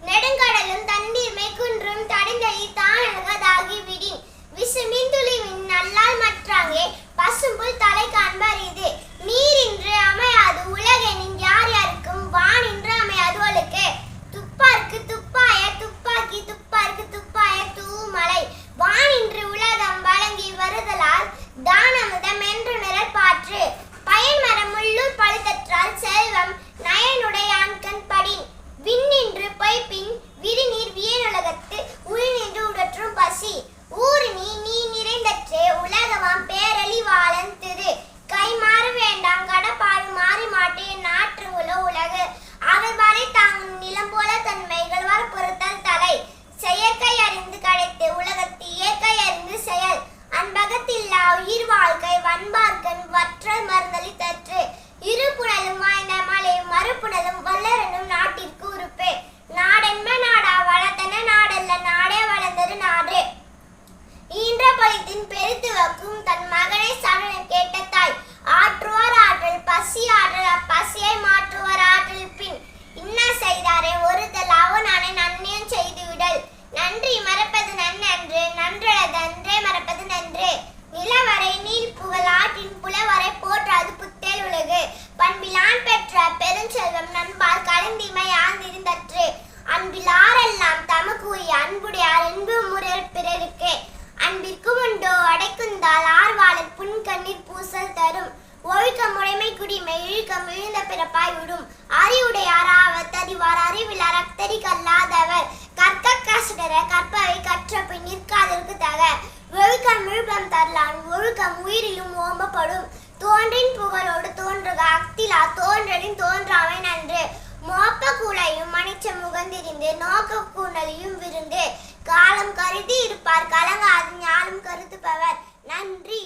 நெடுங்கடலும் தண்ணீர்மை குன்றும் தடைந்தழி தானழகதாகி விடின் விசுமின் துளிவின் நல்லால் மற்றாங்கே பசும்புல் தலை காண்பரிது நீரின்று அமையாது உலகெனின் யார் யாருக்கும் வானின்று அமையாது ஒழுக்கு துப்பார்க்கு துப்பாய துப்பாக்கி துப்பார்க்கு துப்பாய தூமலை வானின்று உலகம் வழங்கி வருதலால் தானமுதம் என்று நிழற்பாற்று பயன்மரம் உள்ளூர் பழுதற்றால் செல்வம் நயனுடைய ஆண்கண் படின் விண்ணின்று பொய்ப்பின் விரிநீர் வியனுலகத்து உள்நின்று உடற்றும் பசி ஊருநீ நீ நிறைந்தற்றே உலகமாம் பேரழிவாளன் திரு கை மாற வேண்டாம் கடப்பாடு மாறி மாட்டேன் நாற்றுங்குல உலகு அவர் வரை தாங்கும் நிலம் போல தன்மைகள் வர பொறுத்தல் தலை செயற்கை அறிந்து கிடைத்து உலகத்து இயற்கை அறிந்து செயல் அன்பகத்தில்லா உயிர் வாழ்க்கை வன்பார்கன் வற்றல் மருந்தளி தற்று இருபுணலும் வாய்ந்த மலை மறுபுணலும் வல்லரனும் நாட்டிற்கு உறுப்பு நாடென்ப நாடா வளர்த்தன நாடல்ல நாடே வளர்ந்தது நாடு ஈன்ற பொலித்தின் பெருத்து வைக்கும் தன் மகனை சரண கேட்ட தாய் ஆற்றுவார் ஆற்றல் பசி ஆற்றல் அப்பசியை மாற்றுவார் ஆற்றல் பின் இன்ன செய்தாரே ஒருதல் அவனானை நன்மையும் செய்துவிடல் நன்றி மறப்பது நன்னன்று நன்றே மறப்பது நன்று நிலவரை நீல் புகழ் ஆற்றின் புலவரை போற்றாது புத்தேல் உலகு பண்பிலான் பெற்ற பெருஞ்செல்வம் நண்பால் கலந்திமை ஆழ்ந்திருந்தற்று அன்பில் ஆரெல்லாம் தமக்குரிய அன்புடையார் அன்பு முறையில் பிறருக்கு அன்பிற்கு உண்டோ அடைக்குந்தால் ஆர்வாளர் புன்கண்ணீர் பூசல் தரும் ஒழுக்க முறைமை குடிமை இழுக்கம் இழுந்த பிறப்பாய் விடும் அறிவுடையாராவர் தறிவார் அறிவிலார் அக்தரி கல்லாதவர் கற்க கசுடர கற்பவை கற்ற பின் நிற்காதற்கு தக ஒழுக்கம் விழுப்பம் தரலான் ஒழுக்கம் உயிரிலும் ஓம்பப்படும் தோன்றின் புகழோடு தோன்றுக அக்திலா தோன்றலின் தோன்றாமை நன்று மோப்ப கூழையும் மணிச்ச முகந்திருந்து நோக்க கூணலியும் விருந்து காலம் கருதி இருப்பார் கலங்காது ஞானம் கருதுபவர் நன்றி.